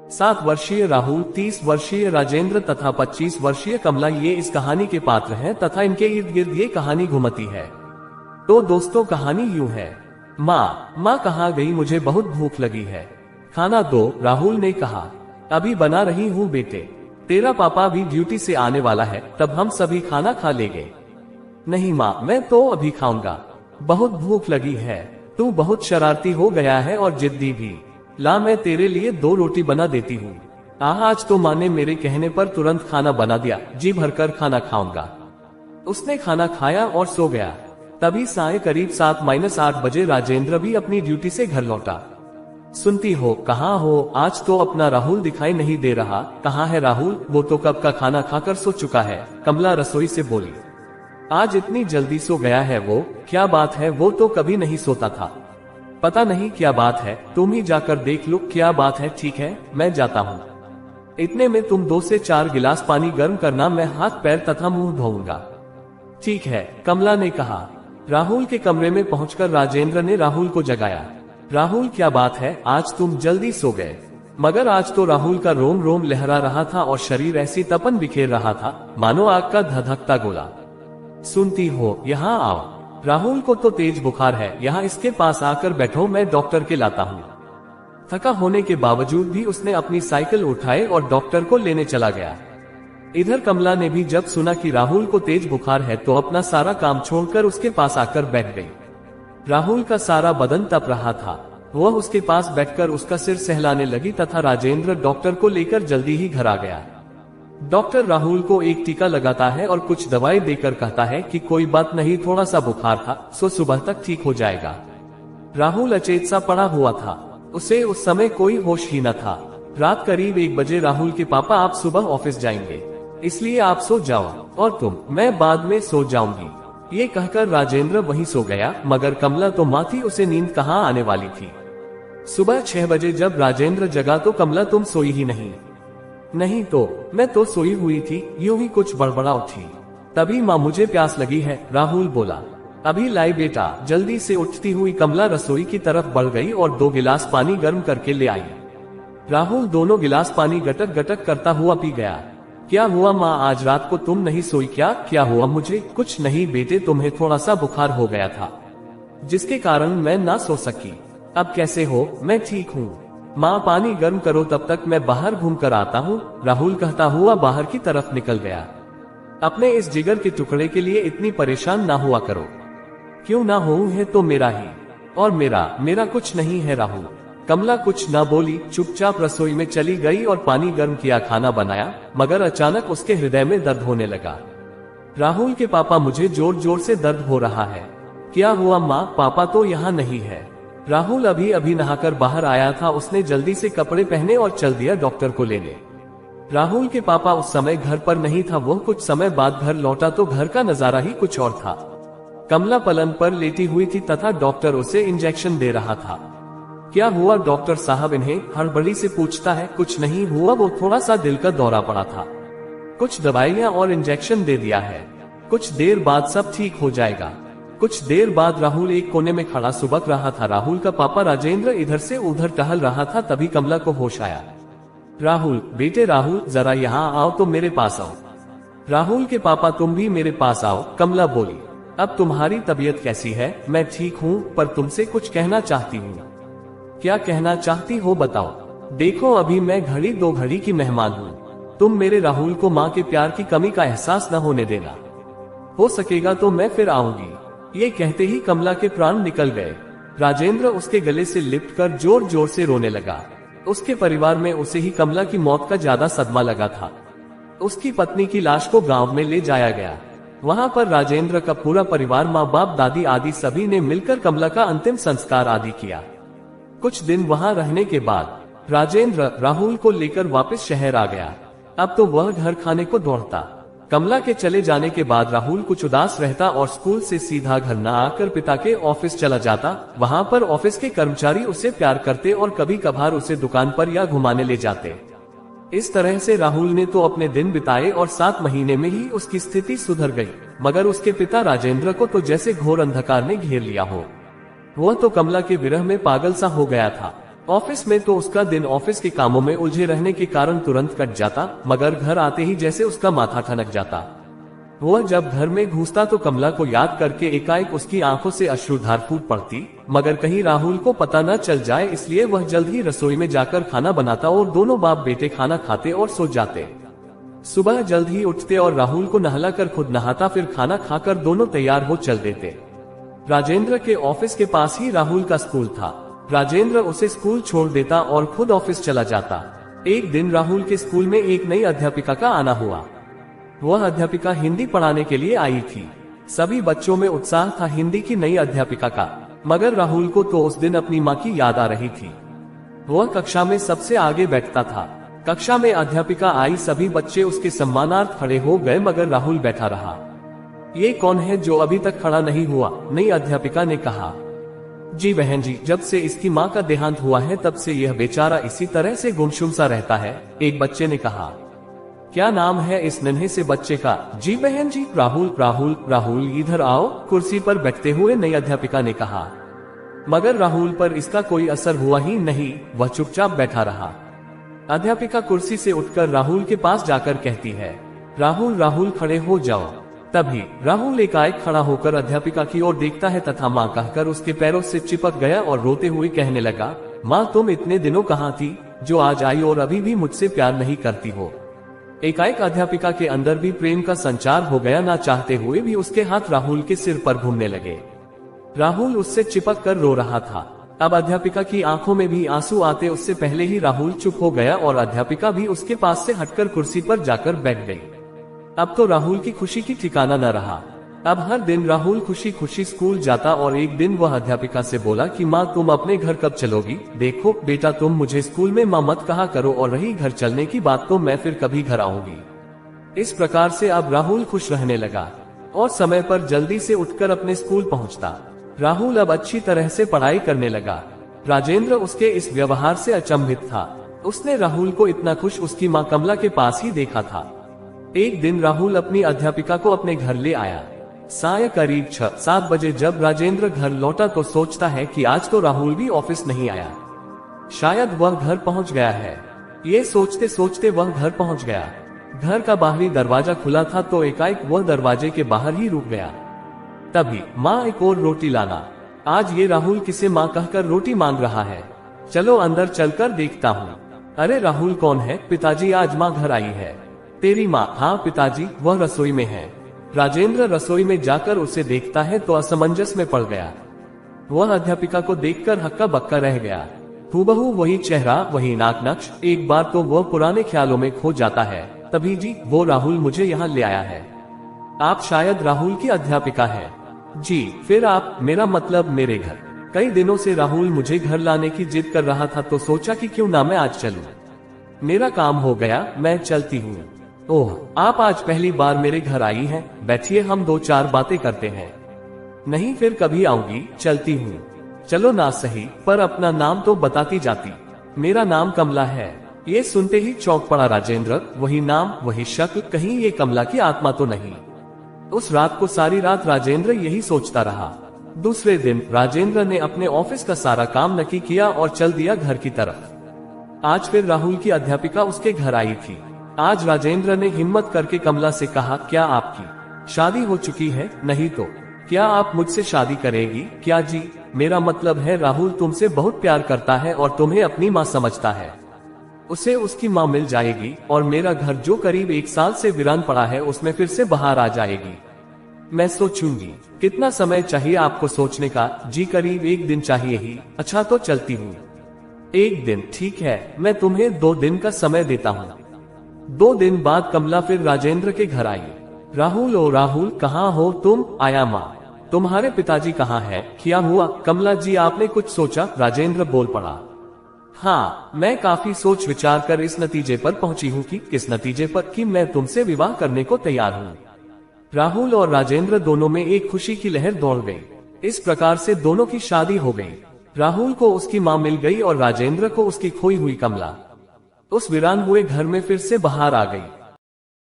7 वर्षीय राहुल, 30 वर्षीय राजेंद्र तथा 25 वर्षीय कमला ये इस कहानी के पात्र हैं तथा इनके इर्द गिर्द ये कहानी घुमती है। तो दोस्तों कहानी यूं है। माँ कहाँ गई, मुझे बहुत भूख लगी है, खाना दो। राहुल ने कहा, अभी बना रही हूँ बेटे, तेरा पापा भी ड्यूटी से आने वाला है, तब हम सभी खाना खा लेंगे। नहीं माँ, मैं तो अभी खाऊंगा, बहुत भूख लगी है। तू बहुत शरारती हो गया है और जिद्दी भी। ला मैं तेरे लिए 2 रोटी बना देती हूँ। आज तो माँ ने मेरे कहने पर तुरंत खाना बना दिया, जी भरकर खाना खाऊंगा। उसने खाना खाया और सो गया। तभी साय करीब 7-8 बजे राजेंद्र भी अपनी ड्यूटी से घर लौटा। सुनती हो, कहाँ हो, आज तो अपना राहुल दिखाई नहीं दे रहा। कहाँ है राहुल, वो तो कब का खाना खाकर सो चुका है, कमला रसोई से बोली। आज इतनी जल्दी सो गया है वो, क्या बात है, वो तो कभी नहीं सोता था। पता नहीं क्या बात है, तुम ही जाकर देख लो क्या बात है। ठीक है, मैं जाता हूँ। इतने में तुम 2 से 4 गिलास पानी गर्म करना, मैं हाथ पैर तथा मुंह धोऊंगा। ठीक है, कमला ने कहा। राहुल के कमरे में पहुंचकर राजेंद्र ने राहुल को जगाया। राहुल क्या बात है, आज तुम जल्दी सो गए। मगर आज तो राहुल का रोम रोम लहरा रहा था और शरीर ऐसी तपन बिखेर रहा था मानो आग का धधकता गोला। सुनती हो, यहाँ आओ, राहुल को तो तेज बुखार है, यहाँ इसके पास आकर बैठो, मैं डॉक्टर के लाता हूँ। थका होने के बावजूद भी उसने अपनी साइकिल उठाई और डॉक्टर को लेने चला गया। इधर कमला ने भी जब सुना कि राहुल को तेज बुखार है तो अपना सारा काम छोड़कर उसके पास आकर बैठ गई। राहुल का सारा बदन तप रहा था। वह उसके पास बैठकर उसका सिर सहलाने लगी तथा राजेंद्र डॉक्टर को लेकर जल्दी ही घर आ गया। डॉक्टर राहुल को एक टीका लगाता है और कुछ दवाई देकर कहता है कि कोई बात नहीं, थोड़ा सा बुखार था, सो सुबह तक ठीक हो जाएगा। राहुल अचेत सा पड़ा हुआ था, उसे उस समय कोई होश ही न था। रात करीब 1 बजे राहुल के पापा, आप सुबह ऑफिस जाएंगे, इसलिए आप सो जाओ और तुम, मैं बाद में सो जाऊंगी। ये कहकर राजेंद्र वहीं सो गया। मगर कमला तो माँ थी, उसे नींद कहाँ आने वाली थी। सुबह 6 बजे जब राजेंद्र जगा तो कमला, तुम सोई ही नहीं। नहीं तो मैं तो सोई हुई थी, यूं ही कुछ बड़बड़ा उठी। तभी माँ, मुझे प्यास लगी है, राहुल बोला। अभी लाई बेटा। जल्दी से उठती हुई कमला रसोई की तरफ बढ़ गई और 2 गिलास पानी गर्म करके ले आई। राहुल दोनों गिलास पानी गटक गटक करता हुआ पी गया। क्या हुआ माँ, आज रात को तुम नहीं सोई क्या? क्या हुआ मुझे? कुछ नहीं बेटे, तुम्हें थोड़ा सा बुखार हो गया था, जिसके कारण मैं ना सो सकी। अब कैसे हो? मैं ठीक हूँ माँ, पानी गर्म करो, तब तक मैं बाहर घूम कर आता हूँ। राहुल कहता हुआ बाहर की तरफ निकल गया। अपने इस जिगर के टुकड़े के लिए इतनी परेशान ना हुआ करो। क्यों ना हो, है तो मेरा ही, और मेरा कुछ नहीं है राहुल। कमला कुछ ना बोली, चुपचाप रसोई में चली गई और पानी गर्म किया, खाना बनाया। मगर अचानक उसके हृदय में दर्द होने लगा। राहुल के पापा, मुझे जोर जोर से दर्द हो रहा है। क्या हुआ माँ? पापा तो यहाँ नहीं है। राहुल अभी नहाकर बाहर आया था, उसने जल्दी से कपड़े पहने और चल दिया डॉक्टर को लेने। राहुल के पापा उस समय घर पर नहीं था। वह कुछ समय बाद घर लौटा तो घर का नजारा ही कुछ और था। कमला पलंग पर लेटी हुई थी तथा डॉक्टर उसे इंजेक्शन दे रहा था। क्या हुआ डॉक्टर साहब? इन्हें हड़बड़ी से पूछता है। कुछ नहीं हुआ, वो थोड़ा सा दिल का दौरा पड़ा था, कुछ दवाइयाँ और इंजेक्शन दे दिया है, कुछ देर बाद सब ठीक हो जाएगा। कुछ देर बाद राहुल एक कोने में खड़ा सुबक रहा था। राहुल का पापा राजेंद्र इधर से उधर टहल रहा था। तभी कमला को होश आया। राहुल, बेटे राहुल, जरा यहाँ आओ तो मेरे पास आओ। राहुल के पापा, तुम भी मेरे पास आओ, कमला बोली। अब तुम्हारी तबीयत कैसी है? मैं ठीक हूँ, पर तुमसे कुछ कहना चाहती हूँ। क्या कहना चाहती हो, बताओ। देखो, अभी मैं घड़ी 2 घड़ी की मेहमान हूँ। तुम मेरे राहुल को माँ के प्यार की कमी का एहसास न होने देना। हो सकेगा तो मैं फिर आऊंगी। ये कहते ही कमला के प्राण निकल गए। राजेंद्र उसके गले से लिपटकर जोर जोर से रोने लगा। उसके परिवार में उसे ही कमला की मौत का ज्यादा सदमा लगा था। उसकी पत्नी की लाश को गांव में ले जाया गया। वहां पर राजेंद्र का पूरा परिवार, माँ बाप, दादी आदि सभी ने मिलकर कमला का अंतिम संस्कार आदि किया। कुछ दिन वहां रहने के बाद राजेंद्र राहुल को लेकर वापस शहर आ गया। अब तो वह घर खाने को दौड़ता। कमला के चले जाने के बाद राहुल कुछ उदास रहता और स्कूल से सीधा घर न आकर पिता के ऑफिस चला जाता। वहां पर ऑफिस के कर्मचारी उसे प्यार करते और कभी कभार उसे दुकान पर या घुमाने ले जाते। इस तरह से राहुल ने तो अपने दिन बिताए और 7 महीने में ही उसकी स्थिति सुधर गई। मगर उसके पिता राजेंद्र को तो जैसे घोर अंधकार ने घेर लिया हो। वह तो कमला के विरह में पागल सा हो गया था। ऑफिस में तो उसका दिन ऑफिस के कामों में उलझे रहने के कारण तुरंत कट जाता, मगर घर आते ही जैसे उसका माथा ठनक जाता। वह जब घर में घुसता तो कमला को याद करके एकाएक उसकी आंखों से अश्रुधार फूट पड़ती, मगर कहीं राहुल को पता न चल जाए इसलिए वह जल्द ही रसोई में जाकर खाना बनाता और दोनों बाप बेटे खाना खाते और सो जाते। सुबह जल्द ही उठते और राहुल को नहलाकर खुद नहाता, फिर खाना खाकर दोनों तैयार हो चल देते। राजेंद्र के ऑफिस के पास ही राहुल का स्कूल था। राजेंद्र उसे स्कूल छोड़ देता और खुद ऑफिस चला जाता। एक दिन राहुल के स्कूल में एक नई अध्यापिका का आना हुआ। वह अध्यापिका हिंदी पढ़ाने के लिए आई थी। सभी बच्चों में उत्साह था हिंदी की नई अध्यापिका का, मगर राहुल को तो उस दिन अपनी माँ की याद आ रही थी। वह कक्षा में सबसे आगे बैठता था। कक्षा में अध्यापिका आई, सभी बच्चे उसके सम्मानार्थ खड़े हो गए, मगर राहुल बैठा रहा। ये कौन है जो अभी तक खड़ा नहीं हुआ? नई अध्यापिका ने कहा। जी बहन जी, जब से इसकी माँ का देहांत हुआ है तब से यह बेचारा इसी तरह से गुमसुम सा रहता है, एक बच्चे ने कहा। क्या नाम है इस नन्हे से बच्चे का? जी बहन जी, राहुल। राहुल राहुल इधर आओ, कुर्सी पर बैठते हुए नई अध्यापिका ने कहा। मगर राहुल पर इसका कोई असर हुआ ही नहीं, वह चुपचाप बैठा रहा। अध्यापिका कुर्सी से उठकर राहुल के पास जाकर कहती है, राहुल राहुल खड़े हो जाओ। तभी राहुल एकाएक खड़ा होकर अध्यापिका की ओर देखता है तथा माँ कहकर उसके पैरों से चिपक गया और रोते हुए कहने लगा, माँ तुम इतने दिनों कहाँ थी जो आज आई और अभी भी मुझसे प्यार नहीं करती हो? एकाएक अध्यापिका के अंदर भी प्रेम का संचार हो गया, ना चाहते हुए भी उसके हाथ राहुल के सिर पर घूमने लगे। राहुल उससे चिपक कर रो रहा था। अब अध्यापिका की आंखों में भी आंसू आते उससे पहले ही राहुल चुप हो गया और अध्यापिका भी उसके पास से हटकर कुर्सी पर जाकर बैठ गई। अब तो राहुल की खुशी की ठिकाना न रहा। अब हर दिन राहुल खुशी खुशी स्कूल जाता और एक दिन वह अध्यापिका से बोला कि माँ तुम अपने घर कब चलोगी? देखो बेटा, तुम मुझे स्कूल में माँ मत कहा करो, और रही घर चलने की बात तो मैं फिर कभी घर आऊंगी। इस प्रकार से अब राहुल खुश रहने लगा और समय पर जल्दी से उठकर अपने स्कूल पहुंचता। राहुल अब अच्छी तरह से पढ़ाई करने लगा। राजेंद्र उसके इस व्यवहार से अचंभित था। उसने राहुल को इतना खुश उसकी माँ कमला के पास ही देखा था। एक दिन राहुल अपनी अध्यापिका को अपने घर ले आया। साय करीब 6-7 बजे जब राजेंद्र घर लौटा तो सोचता है कि आज तो राहुल भी ऑफिस नहीं आया, शायद वह घर पहुंच गया है। ये सोचते सोचते वह घर पहुंच गया। घर का बाहरी दरवाजा खुला था तो एकाएक वह दरवाजे के बाहर ही रुक गया। तभी माँ एक और रोटी लाना। आज ये राहुल किसे माँ कहकर रोटी मांग रहा है? चलो अंदर चलकर देखता हूँ। अरे राहुल कौन है? पिताजी आज माँ घर आई है। तेरी माँ? हाँ पिताजी, वह रसोई में है। राजेंद्र रसोई में जाकर उसे देखता है तो असमंजस में पड़ गया। वह अध्यापिका को देखकर हक्का बक्का रह गया। हूबहू वही चेहरा, वही नाक नक्श। एक बार तो वह पुराने ख्यालों में खो जाता है। तभी जी, वो राहुल मुझे यहाँ ले आया है। आप शायद राहुल की अध्यापिका है? जी। फिर आप? मेरा मतलब मेरे घर। कई दिनों से राहुल मुझे घर लाने की जिद कर रहा था तो सोचा कि क्यों ना मैं आज चलूं। मेरा काम हो गया, मैं चलती हूँ। ओह, आप आज पहली बार मेरे घर आई हैं? बैठिए, हम 2-4 बातें करते हैं। नहीं, फिर कभी आऊंगी, चलती हूँ। चलो ना सही, पर अपना नाम तो बताती जाती। मेरा नाम कमला है। ये सुनते ही चौंक पड़ा राजेंद्र। वही नाम, वही शक्ल, कहीं ये कमला की आत्मा तो नहीं? उस रात को सारी रात राजेंद्र यही सोचता रहा। दूसरे दिन राजेंद्र ने अपने ऑफिस का सारा काम नकी किया और चल दिया घर की तरफ। आज फिर राहुल की अध्यापिका उसके घर आई थी। आज राजेंद्र ने हिम्मत करके कमला से कहा, क्या आपकी शादी हो चुकी है? नहीं तो क्या आप मुझसे शादी करेगी? क्या जी, मेरा मतलब है राहुल तुमसे बहुत प्यार करता है और तुम्हें अपनी माँ समझता है। उसे उसकी माँ मिल जाएगी और मेरा घर जो करीब 1 साल से वीरान पड़ा है उसमें फिर से बाहर आ जाएगी। मैं सोचूंगी। कितना समय चाहिए आपको सोचने का? जी करीब 1 दिन चाहिए ही। अच्छा तो चलती हूँ। 1 दिन? ठीक है, मैं तुम्हें 2 दिन का समय देता हूँ। 2 दिन बाद कमला फिर राजेंद्र के घर आई। राहुल, ओ राहुल, कहाँ हो तुम? आया माँ। तुम्हारे पिताजी कहाँ है? क्या हुआ? कमला जी आपने कुछ सोचा? राजेंद्र बोल पड़ा। हाँ, मैं काफी सोच विचार कर इस नतीजे पर पहुंची हूँ। कि किस नतीजे पर? कि मैं तुमसे विवाह करने को तैयार हूँ। राहुल और राजेंद्र दोनों में एक खुशी की लहर दौड़ गई। इस प्रकार से दोनों की शादी हो गई। राहुल को उसकी माँ मिल गई और राजेंद्र को उसकी खोई हुई कमला उस वीरान हुए घर में फिर से बाहर आ गई।